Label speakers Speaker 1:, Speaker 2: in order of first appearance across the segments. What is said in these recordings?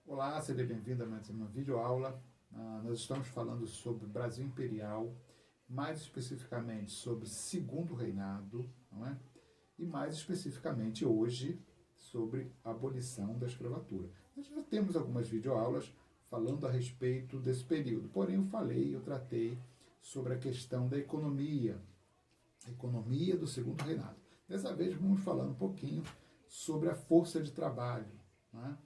Speaker 1: Olá, seja bem-vindo a mais uma videoaula. Nós estamos falando sobre Brasil Imperial, mais especificamente sobre Segundo Reinado, não é? E mais especificamente hoje sobre a abolição da escravatura. Nós já temos algumas videoaulas falando a respeito desse período, porém eu tratei sobre a questão da economia, a economia do Segundo Reinado. Dessa vez vamos falar um pouquinho sobre a força de trabalho, não é?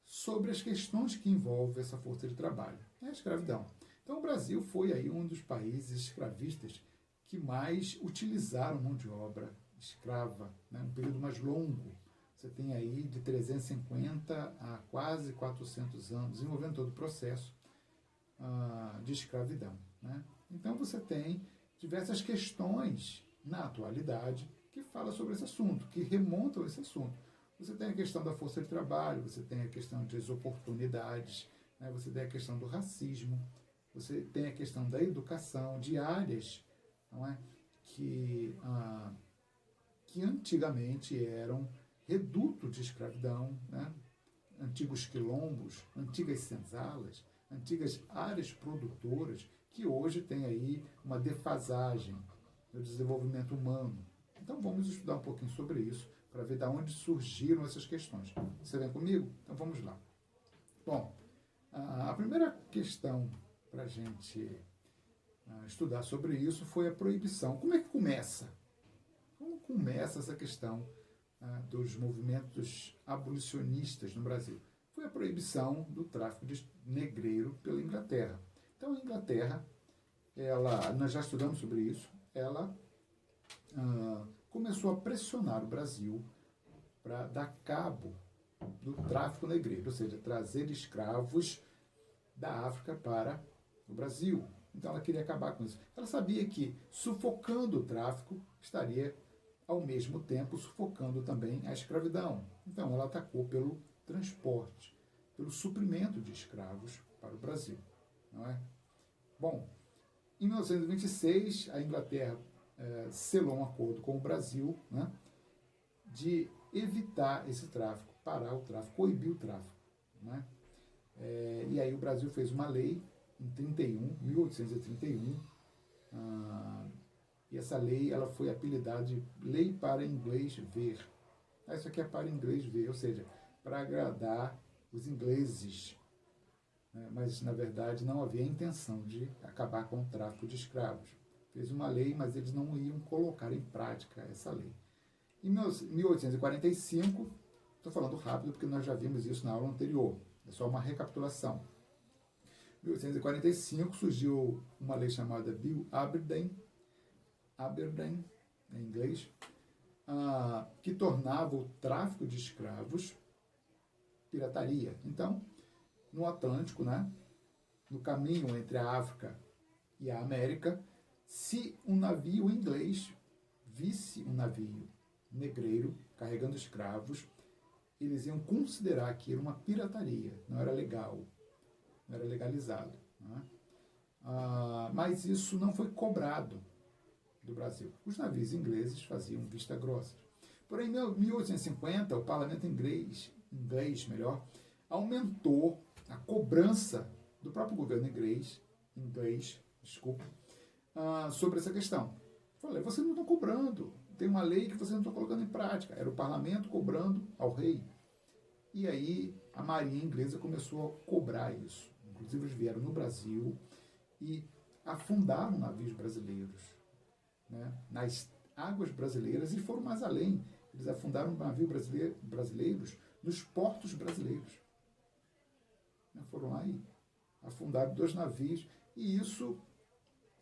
Speaker 1: Sobre as questões que envolvem essa força de trabalho, a escravidão. Então o Brasil foi aí um dos países escravistas que mais utilizaram mão de obra escrava, né? Um período mais longo. Você tem aí de 350 a quase 400 anos, envolvendo todo o processo de escravidão, né? Então você tem diversas questões na atualidade que falam sobre esse assunto, que remontam a esse assunto. Você tem a questão da força de trabalho, você tem a questão das oportunidades, né? Você tem a questão do racismo, você tem a questão da educação, de áreas, não é? que antigamente eram reduto de escravidão, né? Antigos quilombos, antigas senzalas, antigas áreas produtoras, que hoje tem aí uma defasagem no desenvolvimento humano. Então vamos estudar um pouquinho sobre isso, para ver de onde surgiram essas questões. Você vem comigo? Então vamos lá. Bom, a primeira questão para a gente estudar sobre isso foi a proibição. Como é que começa? Como começa essa questão dos movimentos abolicionistas no Brasil? Foi a proibição do tráfico de negreiro pela Inglaterra. Então a Inglaterra, nós já estudamos sobre isso, ela começou a pressionar o Brasil para dar cabo do tráfico negreiro, ou seja, trazer escravos da África para o Brasil. Então ela queria acabar com isso. Ela sabia que sufocando o tráfico estaria, ao mesmo tempo, sufocando também a escravidão. Então ela atacou pelo transporte, pelo suprimento de escravos para o Brasil, não é? Bom, em 1926, a Inglaterra selou um acordo com o Brasil, né, de evitar esse tráfico, parar o tráfico, coibir o tráfico, né? E aí o Brasil fez uma lei em 1831, e essa lei ela foi apelidada de Lei para Inglês Ver. Isso aqui é para inglês ver, ou seja, para agradar os ingleses, né? Mas na verdade não havia intenção de acabar com o tráfico de escravos. Fez uma lei, mas eles não iam colocar em prática essa lei. Em 1845, estou falando rápido porque nós já vimos isso na aula anterior, é só uma recapitulação. Em 1845 surgiu uma lei chamada Bill Aberdeen, em inglês, que tornava o tráfico de escravos pirataria. Então, no Atlântico, né, no caminho entre a África e a América, se um navio inglês visse um navio negreiro carregando escravos, eles iam considerar aquilo uma pirataria, não era legal, não era legalizado, né? Mas isso não foi cobrado do Brasil. Os navios ingleses faziam vista grossa. Porém, em 1850, o parlamento inglês aumentou a cobrança do próprio governo inglês, sobre essa questão. Falei, vocês não estão cobrando, tem uma lei que vocês não estão colocando em prática. Era o parlamento cobrando ao rei. E aí a marinha inglesa começou a cobrar isso. Inclusive eles vieram no Brasil e afundaram navios brasileiros, né, nas águas brasileiras, e foram mais além. Eles afundaram navios brasileiros nos portos brasileiros. Foram lá e afundaram 2 navios, e isso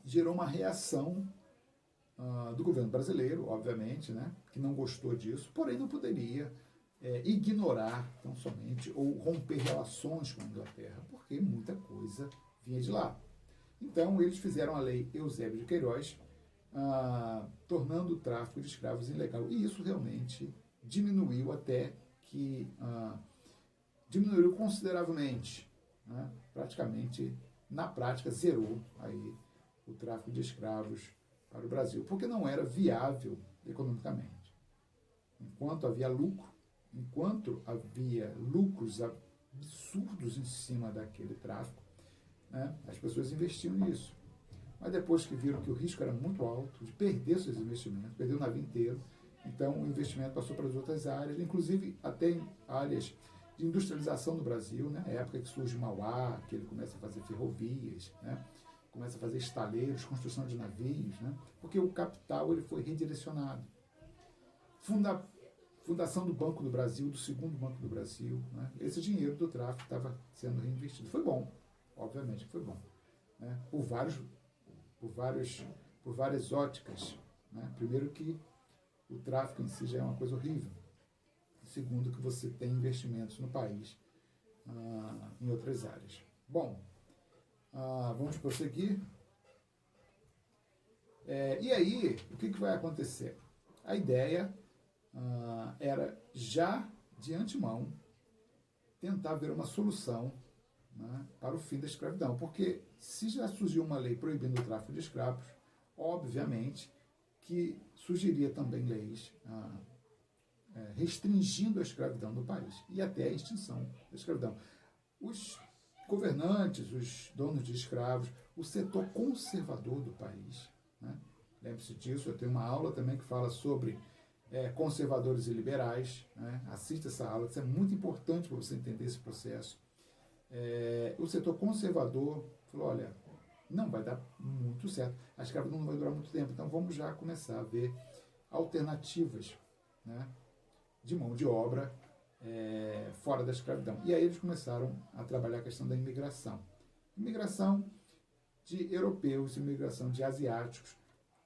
Speaker 1: gerou uma reação do governo brasileiro, obviamente, né, que não gostou disso, porém não poderia ignorar tão somente ou romper relações com a Inglaterra, porque muita coisa vinha de lá. Então eles fizeram a lei Eusébio de Queiroz, tornando o tráfico de escravos ilegal, e isso realmente diminuiu até que diminuiu consideravelmente, né, praticamente na prática zerou aí o tráfico de escravos para o Brasil, porque não era viável economicamente. Enquanto havia lucros absurdos em cima daquele tráfico, né? As pessoas investiam nisso. Mas depois que viram que o risco era muito alto, de perder seus investimentos, perder o navio inteiro, então o investimento passou para as outras áreas, inclusive até em áreas de industrialização do Brasil, né? É a época que surge Mauá, que ele começa a fazer ferrovias, né? Começa a fazer estaleiros, construção de navios, né? Porque o capital ele foi redirecionado. Fundação do Banco do Brasil, do segundo Banco do Brasil, né? Esse dinheiro do tráfico estava sendo reinvestido. Foi bom, obviamente que foi bom, né? Por várias óticas, né? Primeiro que o tráfico em si já é uma coisa horrível. Segundo que você tem investimentos no país em outras áreas. Bom, vamos prosseguir. E aí, o que vai acontecer? A ideia era já de antemão tentar ver uma solução, né, para o fim da escravidão, porque se já surgiu uma lei proibindo o tráfico de escravos, obviamente que surgiria também leis restringindo a escravidão no país e até a extinção da escravidão. Os governantes, os donos de escravos, o setor conservador do país, né? Lembre-se disso, eu tenho uma aula também que fala sobre conservadores e liberais, né? Assista essa aula, isso é muito importante para você entender esse processo. O setor conservador falou, olha, não vai dar muito certo, a escravidão não vai durar muito tempo, então vamos já começar a ver alternativas, né, de mão de obra fora da escravidão. E aí eles começaram a trabalhar a questão da imigração. Imigração de europeus, imigração de asiáticos,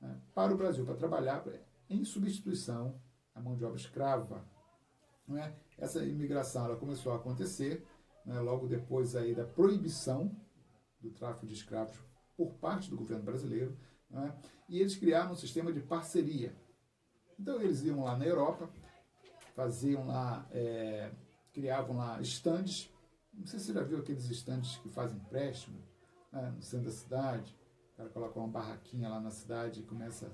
Speaker 1: né, para o Brasil, para trabalhar em substituição à mão de obra escrava. Não é? Essa imigração ela começou a acontecer, né, logo depois aí da proibição do tráfico de escravos por parte do governo brasileiro, né, e eles criaram um sistema de parceria. Então eles iam lá na Europa, faziam lá, criavam lá estandes, não sei se você já viu aqueles estandes que fazem empréstimo, né, no centro da cidade, o cara coloca uma barraquinha lá na cidade e começa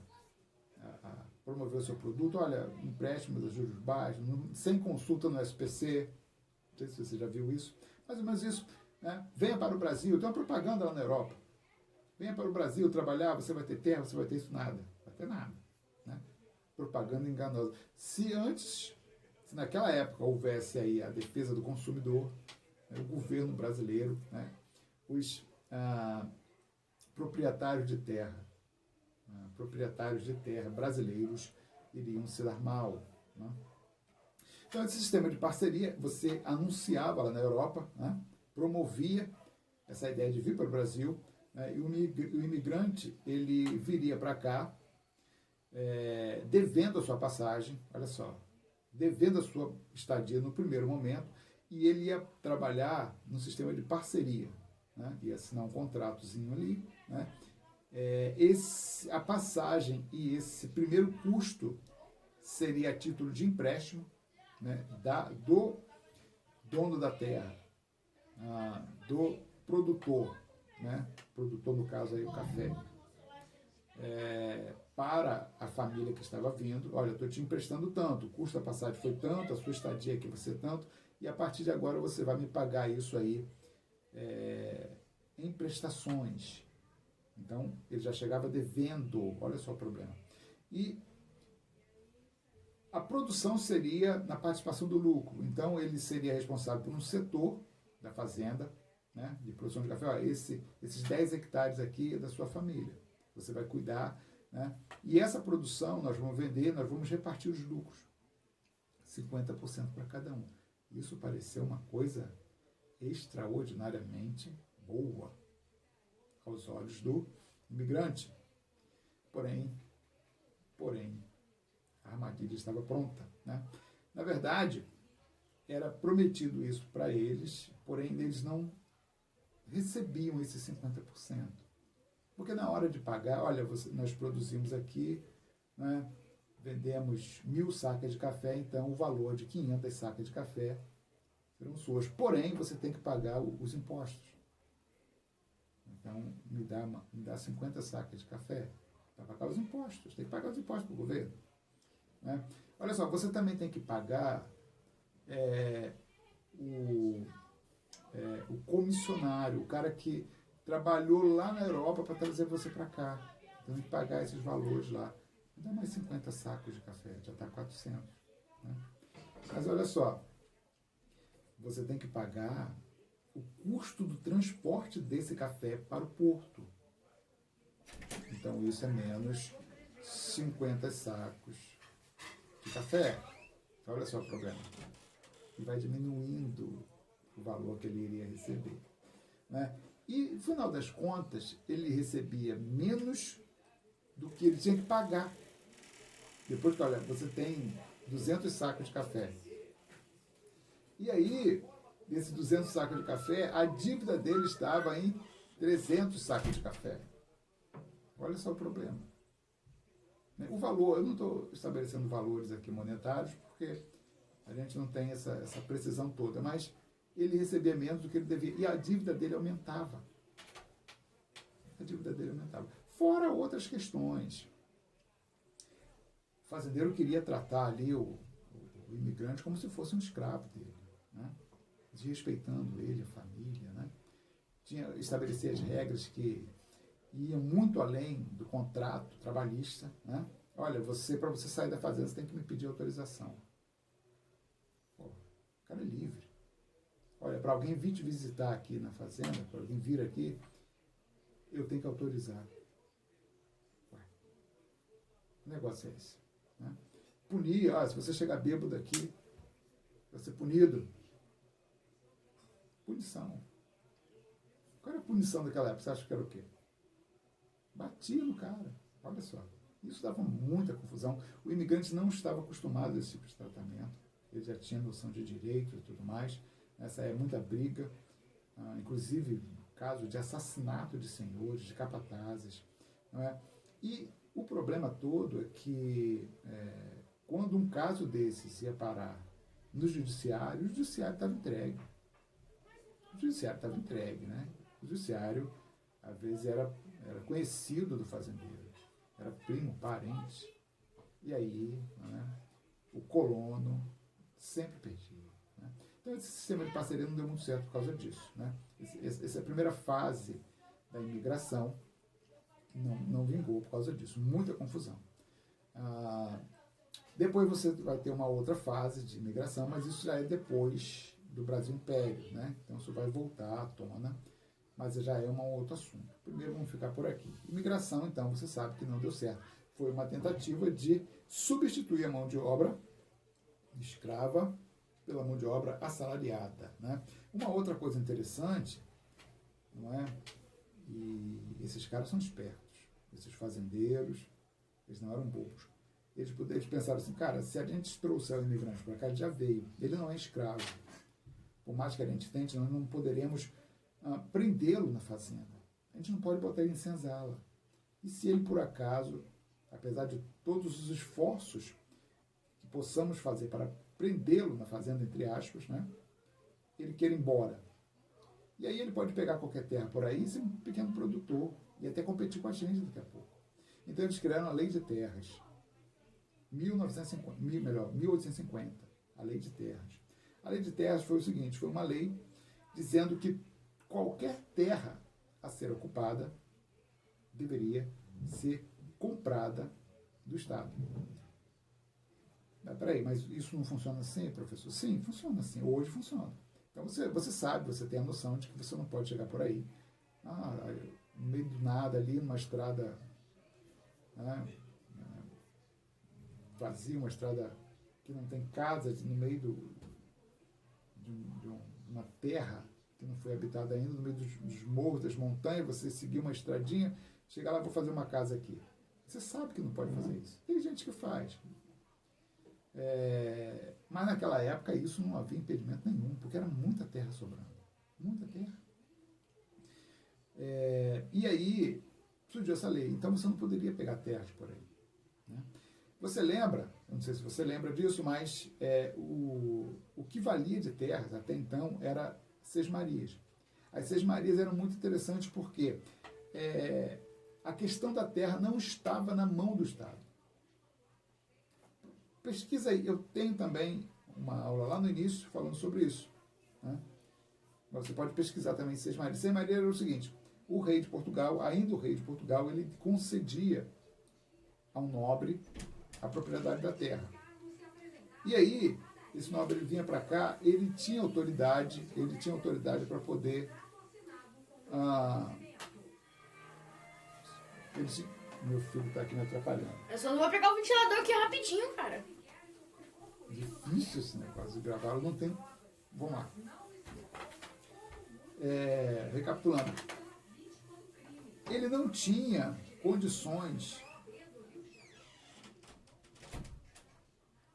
Speaker 1: a promover o seu produto, olha, empréstimo dos juros baixos, sem consulta no SPC, não sei se você já viu isso, mais ou menos isso, né? Venha para o Brasil, tem uma propaganda lá na Europa, venha para o Brasil trabalhar, você vai ter terra, você vai ter isso, nada, vai ter nada, né? Propaganda enganosa. Se naquela época houvesse aí a defesa do consumidor, né, o governo brasileiro, né, os proprietários de terra brasileiros iriam se dar mal, né? Então, esse sistema de parceria, você anunciava lá na Europa, né, promovia essa ideia de vir para o Brasil, né, e o imigrante ele viria para cá devendo a sua passagem, olha só, devendo a sua estadia no primeiro momento, e ele ia trabalhar no sistema de parceria, né, ia assinar um contratozinho ali, né, a passagem e esse primeiro custo seria a título de empréstimo, né, do dono da terra, do produtor, né, produtor no caso aí o café, para a família que estava vindo, olha, eu estou te emprestando tanto, o custo da passagem foi tanto, a sua estadia aqui vai ser tanto, e a partir de agora você vai me pagar isso aí em prestações. Então, ele já chegava devendo, olha só o problema. E a produção seria na participação do lucro. Então, ele seria responsável por um setor da fazenda, né, de produção de café. Ó, esses 10 hectares aqui é da sua família. Você vai cuidar, né? E essa produção nós vamos vender, nós vamos repartir os lucros. 50% para cada um. Isso pareceu uma coisa extraordinariamente boa aos olhos do imigrante. Porém, a armadilha estava pronta, né? Na verdade, era prometido isso para eles, porém eles não recebiam esses 50%. Porque na hora de pagar, olha, nós produzimos aqui, né, vendemos 1.000 sacas de café, então o valor de 500 sacas de café serão suas. Porém, você tem que pagar os impostos. Então, me dá 50 sacas de café para pagar os impostos. Tem que pagar os impostos para o governo, né? Olha só, você também tem que pagar comissionário, o cara que trabalhou lá na Europa para trazer você para cá. Então, tem que pagar esses valores lá. Dá mais 50 sacos de café, já está 400. Né? Mas olha só, você tem que pagar o custo do transporte desse café para o porto. Então, isso é menos 50 sacos de café. Olha só o problema. E vai diminuindo o valor que ele iria receber. Né? E, no final das contas, ele recebia menos do que ele tinha que pagar. Depois que, olha, você tem 200 sacos de café. E aí, desses 200 sacos de café, a dívida dele estava em 300 sacos de café. Olha só o problema. O valor, eu não estou estabelecendo valores aqui monetários, porque a gente não tem essa precisão toda, mas ele recebia menos do que ele devia, e a dívida dele aumentava. A dívida dele aumentava. Fora outras questões. O fazendeiro queria tratar ali o imigrante como se fosse um escravo dele, né? Desrespeitando ele, a família, né? Estabelecer as regras que iam muito além do contrato trabalhista, né? Olha, para você sair da fazenda, você tem que me pedir autorização. Pô, o cara é livre. Olha, para alguém vir te visitar aqui na fazenda, para alguém vir aqui, eu tenho que autorizar. Ué, o negócio é esse. Né? Punir, se você chegar bêbado aqui, vai ser punido. Punição. Qual era a punição daquela época? Você acha que era o quê? Batia no cara. Olha só. Isso dava muita confusão. O imigrante não estava acostumado a esse tipo de tratamento. Ele já tinha noção de direito e tudo mais. Essa é muita briga. Inclusive, caso de assassinato de senhores, de capatazes. Não é? E o problema todo é que quando um caso desses ia parar no judiciário, o judiciário estava entregue. O judiciário estava entregue, né? O judiciário, às vezes, era conhecido do fazendeiro, era primo, parente. E aí, né, o colono sempre perdia. Né? Então, esse sistema de parceria não deu muito certo por causa disso. Né? Essa é a primeira fase da imigração, não vingou por causa disso. Muita confusão. Depois você vai ter uma outra fase de imigração, mas isso já é depois do Brasil Império. Né? Então, isso vai voltar à tona, mas já é um outro assunto. Primeiro vamos ficar por aqui. Imigração, então, você sabe que não deu certo. Foi uma tentativa de substituir a mão de obra escrava pela mão de obra assalariada. Né? Uma outra coisa interessante, não é? E esses caras são espertos. Esses fazendeiros, eles não eram bobos. Eles pensaram assim, cara, se a gente trouxer o imigrante para cá, ele já veio. Ele não é escravo. Por mais que a gente tente, nós não poderemos prendê-lo na fazenda. A gente não pode botar ele em senzala. E se ele, por acaso, apesar de todos os esforços que possamos fazer para prendê-lo na fazenda, entre aspas, né, ele queira ir embora. E aí ele pode pegar qualquer terra por aí e ser um pequeno produtor e até competir com a gente daqui a pouco. Então eles criaram a Lei de Terras. 1850, a Lei de Terras. A Lei de Terras foi o seguinte, foi uma lei dizendo que qualquer terra a ser ocupada deveria ser comprada do Estado. Mas peraí, mas isso não funciona assim, professor? Sim, funciona assim. Hoje funciona. Então você sabe, você tem a noção de que você não pode chegar por aí, no meio do nada ali, numa estrada, né, vazia, uma estrada que não tem casas, no meio de uma terra que não foi habitada ainda, no meio dos morros, das montanhas, você seguir uma estradinha, chegar lá, vou fazer uma casa aqui. Você sabe que não pode fazer isso. Tem gente que faz. Mas naquela época isso não havia impedimento nenhum, porque era muita terra sobrando. Muita terra. E aí surgiu essa lei. Então você não poderia pegar terras por aí. Né? Você lembra, eu não sei se você lembra disso, mas o que valia de terras até então era sesmarias. As sesmarias eram muito interessantes porque a questão da terra não estava na mão do Estado. Pesquisa aí, eu tenho também uma aula lá no início falando sobre isso. Né? Você pode pesquisar também Sesmaria. Sesmaria era o seguinte, o rei de Portugal, ainda o rei de Portugal, ele concedia a um nobre a propriedade da terra. E aí, esse nobre ele vinha para cá, ele tinha autoridade para poder... meu filho está aqui me atrapalhando.
Speaker 2: Eu só não vou pegar o ventilador aqui rapidinho, cara.
Speaker 1: Difícil esse negócio de gravar, não tem... Vamos lá. Recapitulando. Ele não tinha condições...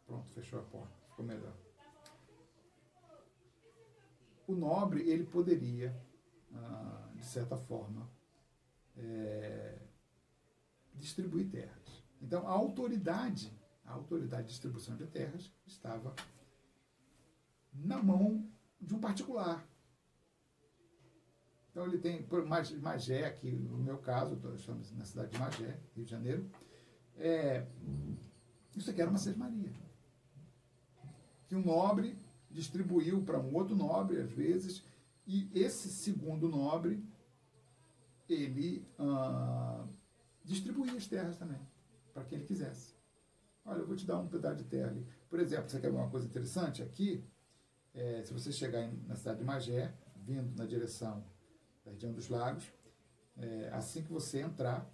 Speaker 1: Pronto, fechou a porta. Ficou melhor. O nobre, ele poderia, de certa forma, distribuir terras. Então, a autoridade de distribuição de terras estava na mão de um particular. Então, ele tem, por Magé, aqui no meu caso, estamos na cidade de Magé, Rio de Janeiro, isso aqui era uma sesmaria. Que um nobre distribuiu para um outro nobre, às vezes, e esse segundo nobre, ele distribuía as terras também, para quem ele quisesse. Olha, eu vou te dar um pedaço de terra ali. Por exemplo, você quer ver uma coisa interessante? Aqui, se você chegar na cidade de Magé, vindo na direção da região dos lagos, assim que você entrar,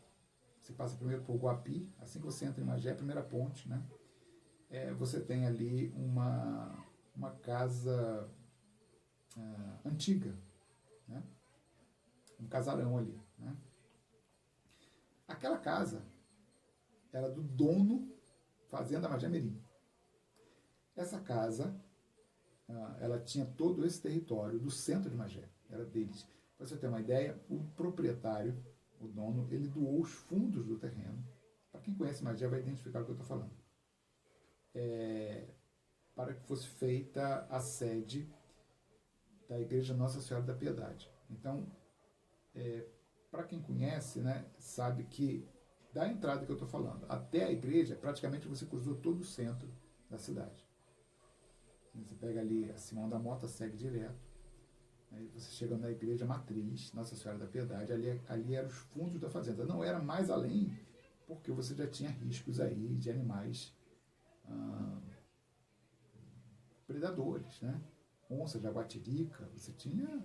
Speaker 1: você passa primeiro por Guapi, assim que você entra em Magé, a primeira ponte, né? Você tem ali uma casa antiga, né? Um casarão ali, né? Aquela casa era do dono Fazenda Magé Mirim. Essa casa, ela tinha todo esse território do centro de Magé, era deles. Para você ter uma ideia, o proprietário, o dono, ele doou os fundos do terreno. Para quem conhece Magé vai identificar o que eu estou falando. Para que fosse feita a sede da Igreja Nossa Senhora da Piedade. Então, para quem conhece, né, sabe que da entrada que eu estou falando até a igreja, praticamente você cruzou todo o centro da cidade. Você pega ali a Simão da Mota, segue direto. Aí você chega na igreja matriz, Nossa Senhora da Piedade, ali eram os fundos da fazenda. Não era mais além, porque você já tinha riscos aí de animais predadores, né? Onça, jaguatirica, você tinha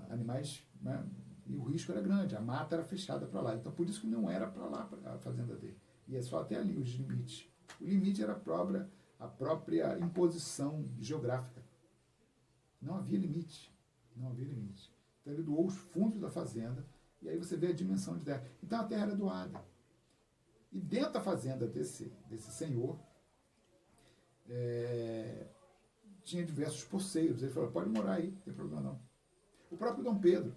Speaker 1: animais, né? E o risco era grande, a mata era fechada para lá. Então, por isso que não era para lá a fazenda dele. E é só até ali os limites. O limite era a própria imposição geográfica. Não havia limite. Não havia limite. Então, ele doou os fundos da fazenda e aí você vê a dimensão de terra. Então, a terra era doada. E dentro da fazenda desse senhor, tinha diversos poceiros. Ele falou, pode morar aí, não tem problema não. O próprio Dom Pedro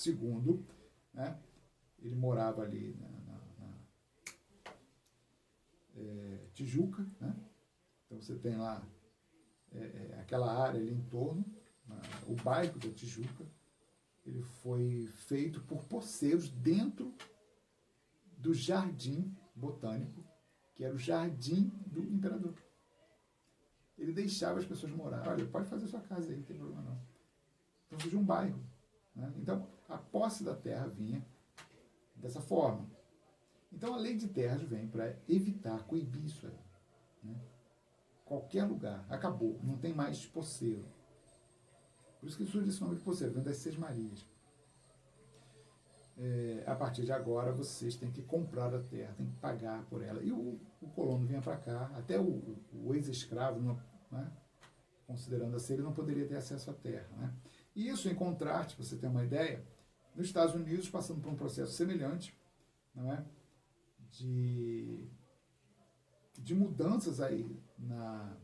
Speaker 1: II, né, ele morava ali na Tijuca, né? Então você tem lá aquela área ali em torno, o bairro da Tijuca, ele foi feito por poceiros dentro do jardim botânico, que era o jardim do imperador. Ele deixava as pessoas morar. Olha, pode fazer sua casa aí, não tem problema não. Então surgiu um bairro, né? Então a posse da terra vinha dessa forma. Então a lei de terras vem para evitar, coibir isso aí, né? Qualquer lugar, acabou, não tem mais poceiro. Por isso que surge esse nome de poceiro, vem das Sesmarias. A partir de agora vocês têm que comprar a terra, têm que pagar por ela. E o colono vinha para cá, até o ex-escravo, né, considerando assim, ele não poderia ter acesso à terra, né? E isso, em contraste, para você ter uma ideia, nos Estados Unidos, passando por um processo semelhante, não é? de mudanças aí na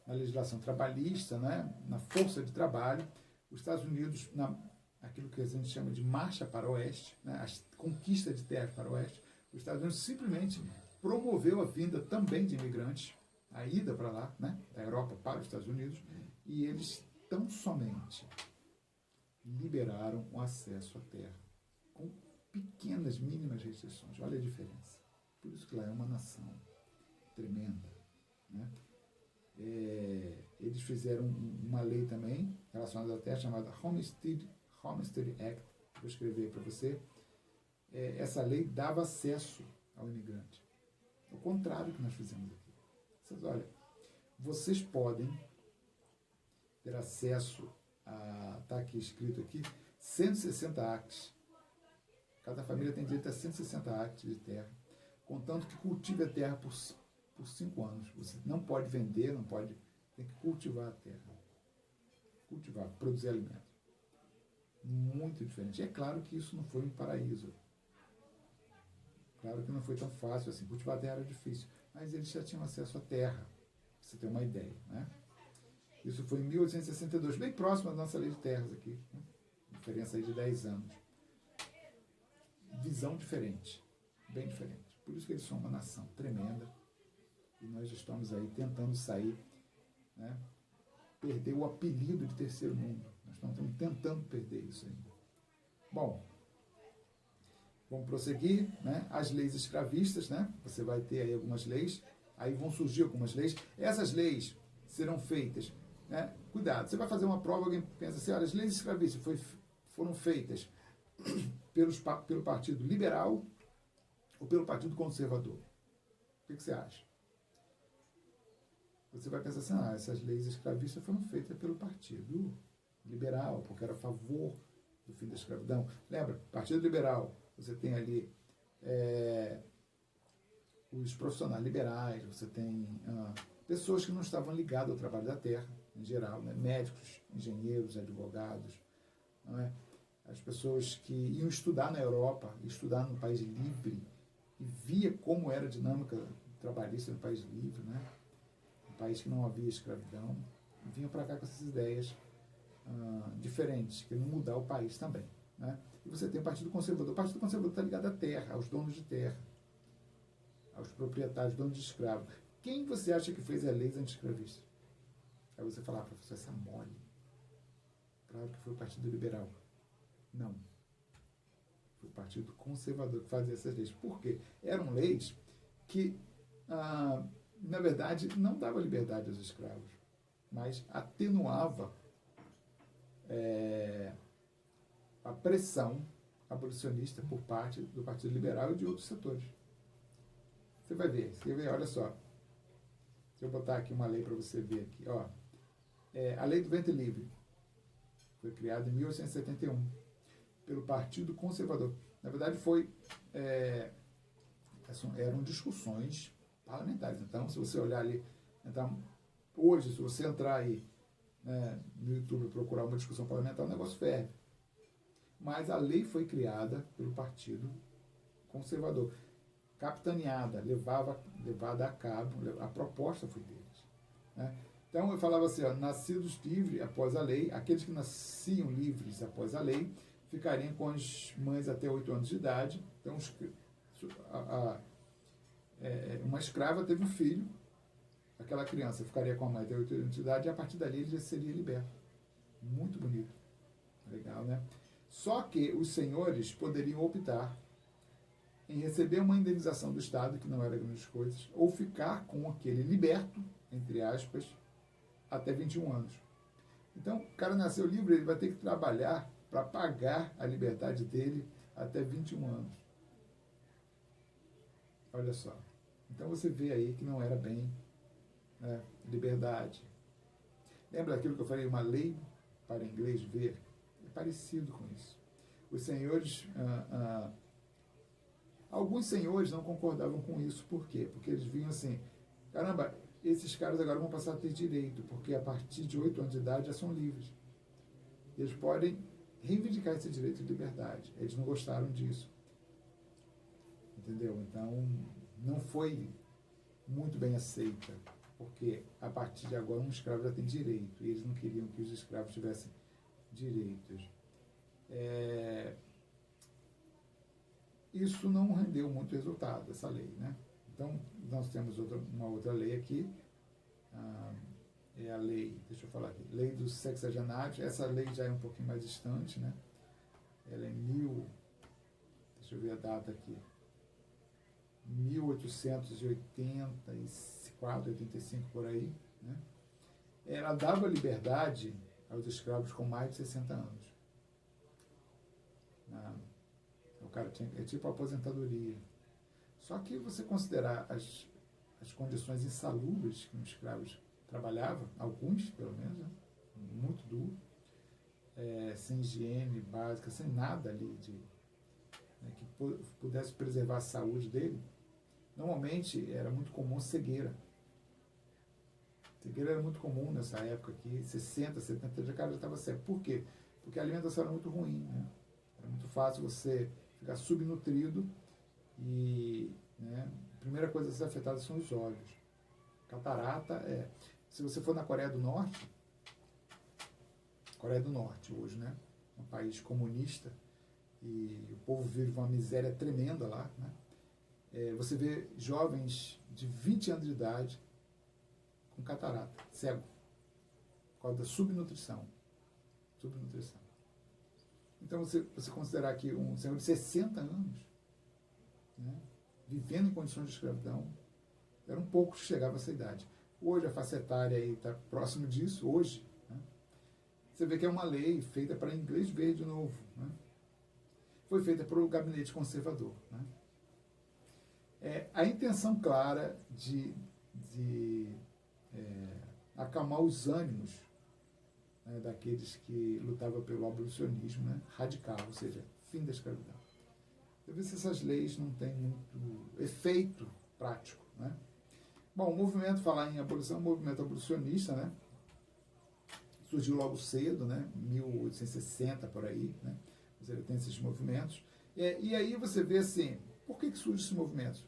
Speaker 1: legislação trabalhista, né? Na força de trabalho, os Estados Unidos, aquilo que a gente chama de marcha para o oeste, né? A conquista de terras para o oeste, os Estados Unidos simplesmente promoveu a vinda também de imigrantes, a ida para lá, né? Da Europa para os Estados Unidos, e eles tão somente liberaram o acesso à terra, com pequenas, mínimas restrições. Olha a diferença. Por isso que lá é uma nação tremenda, né? eles fizeram uma lei também relacionada à terra chamada Homestead Act. Vou escrever para você. Essa lei dava acesso ao imigrante. O contrário que nós fizemos aqui. Olha, vocês podem ter acesso a, está aqui escrito aqui, 160 acres. Cada família tem direito a 160 acres de terra, contanto que cultive a terra por 5 anos. Você não pode vender, não pode, tem que cultivar a terra. Cultivar, produzir alimento. Muito diferente. É claro que isso não foi um paraíso. Claro que não foi tão fácil assim. Cultivar a terra era difícil, mas eles já tinham acesso à terra, para você ter uma ideia, né? Isso foi em 1862, bem próximo da nossa lei de terras aqui, né? Diferença aí de 10 anos. Visão diferente, bem diferente. Por isso que eles são uma nação tremenda e nós estamos aí tentando sair, né? Perder o apelido de terceiro mundo. Nós estamos tentando perder isso ainda. Bom, vamos prosseguir, né? As leis escravistas, né? Você vai ter aí algumas leis, aí vão surgir algumas leis. Essas leis serão feitas, né? Cuidado, você vai fazer uma prova, alguém pensa assim, olha, as leis escravistas foram feitas pelo Partido Liberal ou pelo Partido Conservador? O que você acha? Você vai pensar assim, essas leis escravistas foram feitas pelo Partido Liberal, porque era a favor do fim da escravidão. Lembra? Partido Liberal, você tem ali os profissionais liberais, você tem pessoas que não estavam ligadas ao trabalho da terra, em geral, né? Médicos, engenheiros, advogados, não é? As pessoas que iam estudar na Europa, estudar num país livre, e via como era a dinâmica trabalhista no país livre, né? Um país que não havia escravidão, e vinham para cá com essas ideias diferentes, querendo mudar o país também, né? E você tem o Partido Conservador. O Partido Conservador está ligado à terra, aos donos de terra, aos proprietários, donos de escravos. Quem você acha que fez as leis anti-escravistas? Aí você fala, professor, essa mole. Claro que foi o Partido Liberal. Não. Foi o Partido Conservador que fazia essas leis. Por quê? Eram leis que, na verdade, não davam liberdade aos escravos, mas atenuava a pressão abolicionista por parte do Partido Liberal e de outros setores. Você vai ver, olha só. Deixa eu botar aqui uma lei para você ver aqui. Ó. A Lei do Ventre Livre foi criada em 1871 pelo Partido Conservador. Na verdade, eram discussões parlamentares. Então, se você olhar ali, hoje, se você entrar aí, né, no YouTube e procurar uma discussão parlamentar, o negócio ferve. Mas a lei foi criada pelo Partido Conservador, capitaneada, levada a cabo, a proposta foi deles, né? Então eu falava assim, nascidos livres após a lei, aqueles que nasciam livres após a lei, ficariam com as mães até 8 anos de idade. Então uma escrava teve um filho, aquela criança ficaria com a mãe até 8 anos de idade e a partir dali ele já seria liberto. Muito bonito. Legal, né? Só que os senhores poderiam optar em receber uma indenização do Estado, que não era grandes coisas, ou ficar com aquele liberto, entre aspas, até 21 anos. Então, o cara nasceu livre, ele vai ter que trabalhar para pagar a liberdade dele até 21 anos. Olha só. Então você vê aí que não era bem, né, liberdade. Lembra daquilo que eu falei, uma lei para inglês ver? É parecido com isso. Os senhores... alguns senhores não concordavam com isso. Por quê? Porque eles vinham assim, caramba, esses caras agora vão passar a ter direito, porque a partir de 8 anos de idade já são livres. Eles podem reivindicar esse direito de liberdade. Eles não gostaram disso. Entendeu? Então, não foi muito bem aceita, porque a partir de agora um escravo já tem direito, e eles não queriam que os escravos tivessem direitos. Isso não rendeu muito resultado, essa lei, né? Então, nós temos uma outra lei aqui, é a lei, deixa eu falar aqui, lei dos sexagenários. Essa lei já é um pouquinho mais distante, né? Ela é deixa eu ver a data aqui, 1884, 85, por aí. né? Ela dava liberdade aos escravos com mais de 60 anos. O cara tinha, é tipo a aposentadoria. Só que você considerar as condições insalubres que os escravos trabalhavam, alguns pelo menos, né? Muito duro, sem higiene básica, sem nada ali que pudesse preservar a saúde dele. Normalmente era muito comum cegueira. Cegueira era muito comum nessa época aqui, 60, 70 anos, o cara já estava cego. Por quê? Porque a alimentação era muito ruim, né? Era muito fácil você ficar subnutrido e, né, a primeira coisa a ser afetada são os olhos. Catarata se você for na Coreia do Norte hoje, né? Um país comunista e o povo vive uma miséria tremenda lá, né? Você vê jovens de 20 anos de idade com catarata, cego, por causa da subnutrição. Então, você considerar que um senhor de 60 anos, né, vivendo em condições de escravidão, eram poucos que chegavam a essa idade. Hoje, a faixa etária está próximo disso, hoje. Né, você vê que é uma lei feita para inglês ver de novo. Né, foi feita por um gabinete conservador. Né, a intenção clara de acalmar os ânimos, né, daqueles que lutavam pelo abolicionismo, né, radical, ou seja, fim da escravidão. Você vê se essas leis não têm muito efeito prático. Né? Bom, o movimento, falar em abolição, o movimento abolicionista, né, surgiu logo cedo, né, 1860 por aí, né, você tem esses movimentos. E aí você vê assim, por que surgem esses movimentos?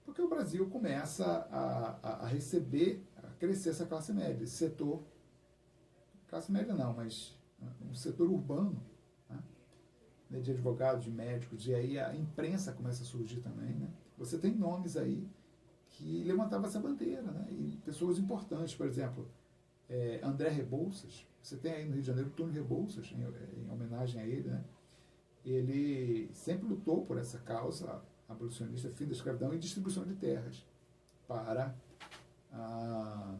Speaker 1: Porque o Brasil começa a receber, a crescer essa classe média, esse setor, classe média não, mas um setor urbano, né, de advogados, de médicos, e aí a imprensa começa a surgir também. Né? Você tem nomes aí que levantavam essa bandeira, né? E pessoas importantes, por exemplo, André Rebouças, você tem aí no Rio de Janeiro Túlio Rebouças, em homenagem a ele, né? Ele sempre lutou por essa causa abolicionista, fim da escravidão e distribuição de terras para a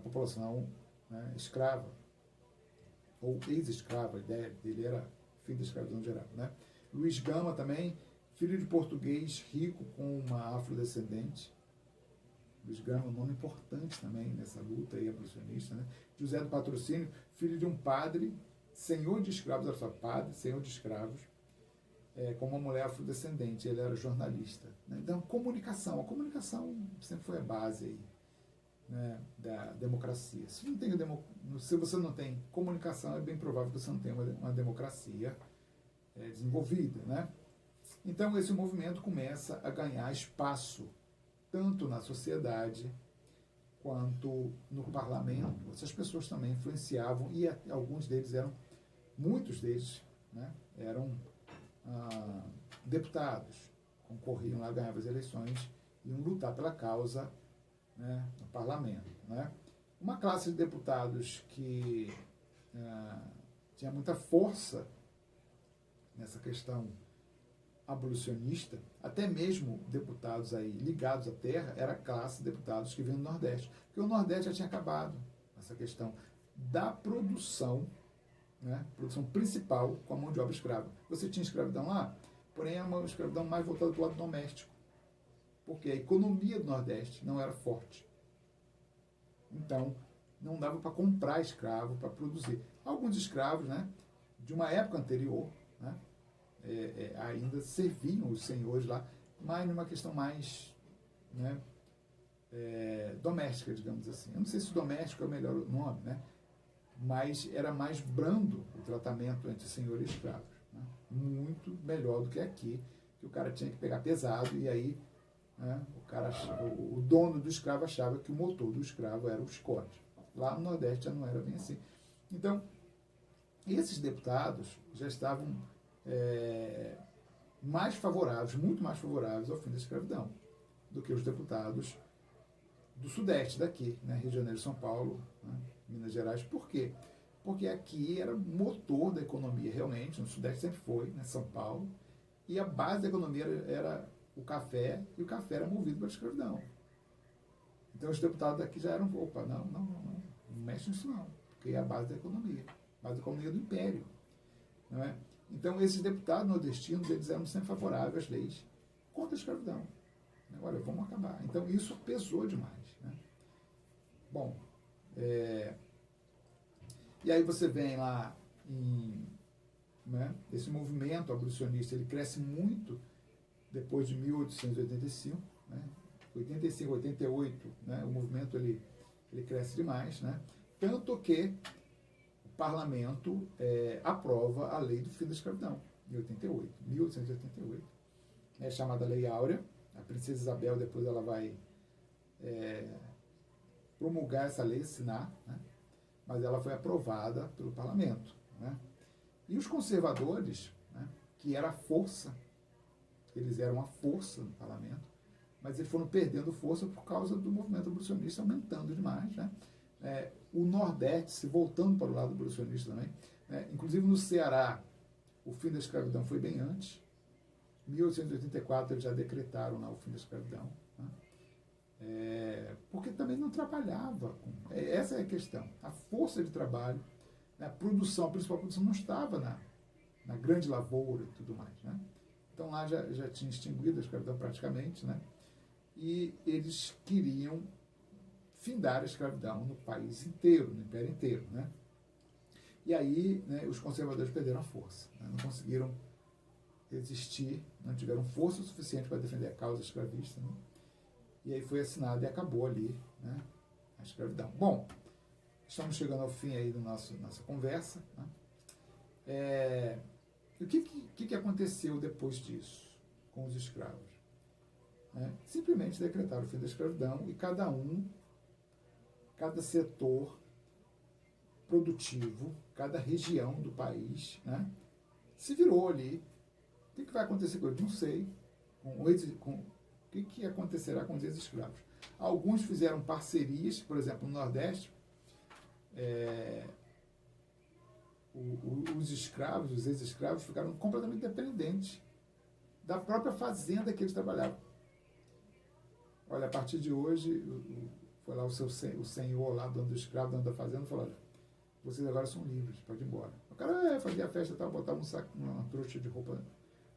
Speaker 1: população, né, escrava ou ex-escrava. A ideia dele era fim da escravidão geral. Né? Luiz Gama também, filho de português rico com uma afrodescendente. Luiz Gama é um nome importante também nessa luta aí abolicionista. Né? José do Patrocínio, filho de um padre, senhor de escravos, olha só, padre, senhor de escravos, com uma mulher afrodescendente. Ele era jornalista. Né? Então, a comunicação sempre foi a base aí, né, da democracia. Se você não tem comunicação, é bem provável que você não tenha uma democracia desenvolvida. Né? Então, esse movimento começa a ganhar espaço, tanto na sociedade quanto no parlamento. Essas pessoas também influenciavam, e muitos deles, né, eram deputados, concorriam lá, ganhavam as eleições, iam lutar pela causa, né, no parlamento. Né? Uma classe de deputados que tinha muita força nessa questão abolicionista, até mesmo deputados aí ligados à terra, era a classe de deputados que vinham do Nordeste, porque o Nordeste já tinha acabado essa questão da produção, né, produção principal com a mão de obra escrava. Você tinha escravidão lá, porém era uma escravidão mais voltada para o lado doméstico, porque a economia do Nordeste não era forte. Então, não dava para comprar escravo, para produzir. Alguns escravos, né, de uma época anterior, né, ainda serviam os senhores lá, mas numa questão mais, né, doméstica, digamos assim. Eu não sei se doméstico é o melhor nome, né, mas era mais brando o tratamento entre senhor e escravos. Né, muito melhor do que aqui, que o cara tinha que pegar pesado e aí, né, o dono do escravo achava que o motor do escravo era o chicote. Lá no Nordeste já não era bem assim. Então, esses deputados já estavam mais favoráveis, muito mais favoráveis ao fim da escravidão do que os deputados do Sudeste daqui, né, Rio de Janeiro, São Paulo, né, Minas Gerais. Por quê? Porque aqui era o motor da economia realmente, no Sudeste sempre foi, né, São Paulo, e a base da economia era o café, e o café era movido pela escravidão. Então os deputados daqui já eram, opa, não mexe nisso não, porque é a base da economia do império. Não é? Então esses deputados nordestinos, eles eram sempre favoráveis às leis contra a escravidão. Olha, vamos acabar. Então isso pesou demais. Né? Bom, e aí você vem lá esse movimento abolicionista, ele cresce muito depois de 1885, né? 85, 88, né? O movimento ele cresce demais, né? Tanto que o parlamento aprova a lei do fim da escravidão, em 1888, chamada Lei Áurea. A princesa Isabel depois ela vai promulgar essa lei, assinar, né? Mas ela foi aprovada pelo parlamento. Né? E os conservadores, né, que era a força, eles eram a força no parlamento, mas eles foram perdendo força por causa do movimento abolicionista aumentando demais. Né? O Nordeste se voltando para o lado abolicionista também. Né? Inclusive no Ceará, o fim da escravidão foi bem antes. Em 1884 eles já decretaram lá o fim da escravidão. Né? Porque também não trabalhava. Essa é a questão. A força de trabalho, né, a produção, a principal produção, não estava na grande lavoura e tudo mais. Né? Então lá já tinha extinguido a escravidão praticamente, né? E eles queriam findar a escravidão no país inteiro, no império inteiro. Né? E aí, né, os conservadores perderam a força. Né? Não conseguiram resistir, não tiveram força suficiente para defender a causa escravista. Né? E aí foi assinado e acabou ali, né, a escravidão. Bom, estamos chegando ao fim aí da nossa conversa. Né? E o que aconteceu depois disso com os escravos? Simplesmente decretaram o fim da escravidão e cada setor produtivo, cada região do país, né, se virou ali. O que vai acontecer com eles? Não sei. O que acontecerá com os ex-escravos? Alguns fizeram parcerias, por exemplo, no Nordeste, os escravos, os ex-escravos, ficaram completamente dependentes da própria fazenda que eles trabalhavam. Olha, a partir de hoje, foi lá o senhor lá, dono do escravo, dono da fazenda, falou: olha, vocês agora são livres, pode ir embora. O cara fazia a festa e tal, botava um saco, uma trouxa de roupa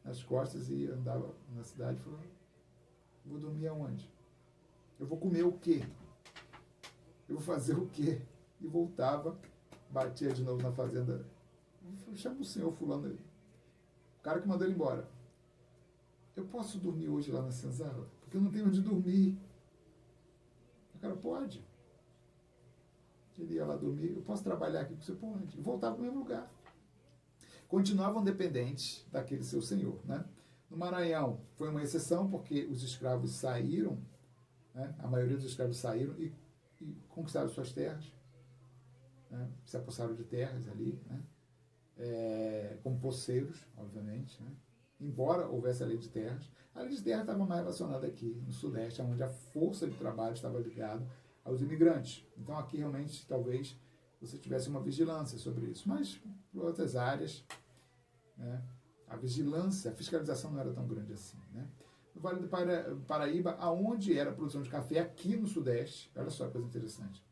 Speaker 1: nas costas e andava na cidade e falou: vou dormir aonde? Eu vou comer o quê? Eu vou fazer o quê? E voltava, batia de novo na fazenda. Chama o senhor fulano aí. O cara que mandou ele embora. Eu posso dormir hoje lá na senzala? Porque eu não tenho onde dormir. O cara: pode. Ele ia lá dormir. Eu posso trabalhar aqui? Você pode. E voltava para o mesmo lugar. Continuavam dependentes daquele seu senhor. Né? No Maranhão foi uma exceção, porque os escravos saíram, né? A maioria dos escravos saíram e conquistaram suas terras, né? Se apossaram de terras ali, né? Como poceiros, obviamente, né? Embora houvesse a lei de terras. A lei de terras estava mais relacionada aqui no Sudeste, onde a força de trabalho estava ligada aos imigrantes. Então aqui realmente talvez você tivesse uma vigilância sobre isso, mas em outras áreas, né, a vigilância, a fiscalização não era tão grande assim. Né? No Vale do Paraíba, aonde era a produção de café, aqui no Sudeste, olha só que coisa interessante.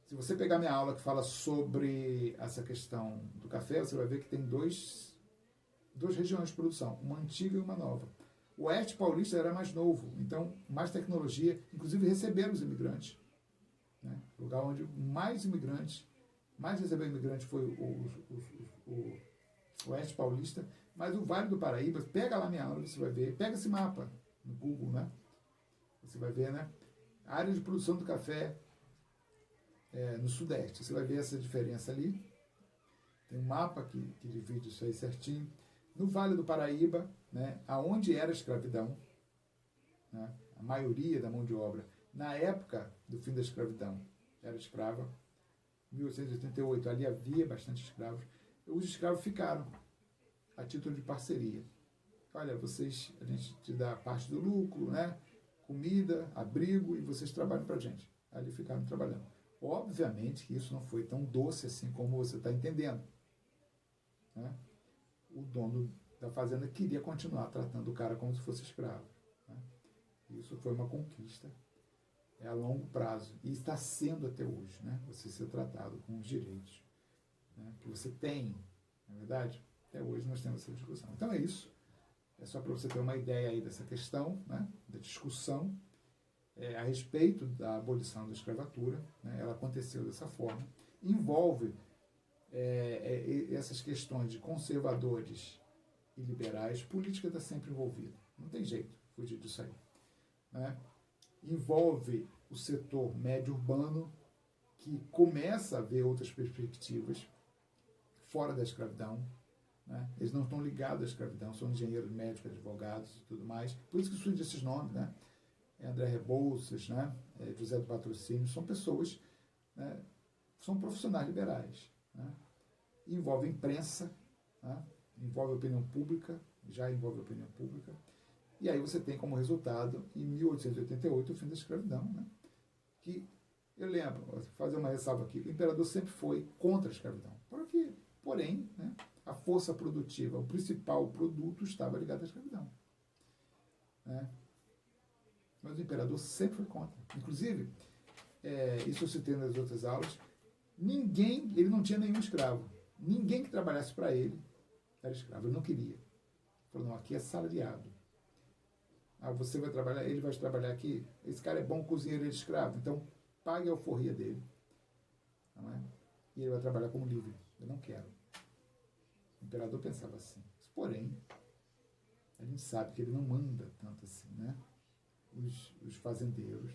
Speaker 1: Se você pegar minha aula que fala sobre essa questão do café, você vai ver que tem duas regiões de produção, uma antiga e uma nova. O Oeste Paulista era mais novo, então mais tecnologia, inclusive receberam os imigrantes. Né? O lugar onde mais recebeu imigrantes foi o Oeste Paulista, mas o Vale do Paraíba, pega lá minha aula, você vai ver, pega esse mapa no Google, né? Você vai ver, né? A área de produção do café no Sudeste, você vai ver essa diferença ali. Tem um mapa que divide isso aí certinho. No Vale do Paraíba, né, aonde era a escravidão, né, a maioria da mão de obra, na época do fim da escravidão, era escrava. 1888, ali havia bastante escravos. Os escravos ficaram a título de parceria. Olha, a gente te dá parte do lucro, né, comida, abrigo, e vocês trabalham para a gente. Ali ficaram trabalhando. Obviamente que isso não foi tão doce assim como você está entendendo. Né? O dono da fazenda queria continuar tratando o cara como se fosse escravo. Né? Isso foi uma conquista. é a longo prazo, e está sendo até hoje, né? Você ser tratado com os direitos, né, que você tem, na verdade, até hoje nós temos essa discussão. Então é isso, é só para você ter uma ideia aí dessa questão, né, da discussão a respeito da abolição da escravatura, né? Ela aconteceu dessa forma, envolve essas questões de conservadores e liberais, política está sempre envolvida, não tem jeito fugir disso aí, né? Envolve o setor médio urbano, que começa a ver outras perspectivas fora da escravidão, né? Eles não estão ligados à escravidão, são engenheiros médicos, advogados e tudo mais, por isso que surgem esses nomes, né? André Rebouças, né? José do Patrocínio, são pessoas, né? São profissionais liberais, né? Envolve imprensa, né? Envolve opinião pública, já envolve opinião pública, e aí você tem como resultado, em 1888, o fim da escravidão, né? Que, eu lembro, vou fazer uma ressalva aqui, o imperador sempre foi contra a escravidão, porém, né, a força produtiva, o principal produto estava ligado à escravidão, né? Mas o imperador sempre foi contra. Inclusive, isso eu citei nas outras aulas, ele não tinha nenhum escravo, ninguém que trabalhasse para ele era escravo, ele não queria. Ele falou, não, aqui é salariado. Você vai trabalhar, ele vai trabalhar aqui, esse cara é bom cozinheiro, ele é escravo, então pague a alforria dele, não é? E ele vai trabalhar como livre. Eu não quero. O imperador pensava assim. Porém, a gente sabe que ele não manda tanto assim, né? Os fazendeiros,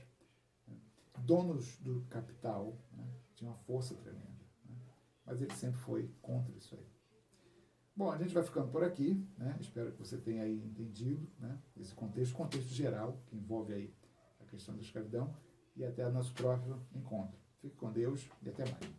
Speaker 1: né? Donos do capital, né? Tinham uma força tremenda, né? Mas ele sempre foi contra isso aí. Bom, a gente vai ficando por aqui, né? Espero que você tenha aí entendido, né, esse contexto geral, que envolve aí a questão da escravidão, e até o nosso próximo encontro. Fique com Deus e até mais.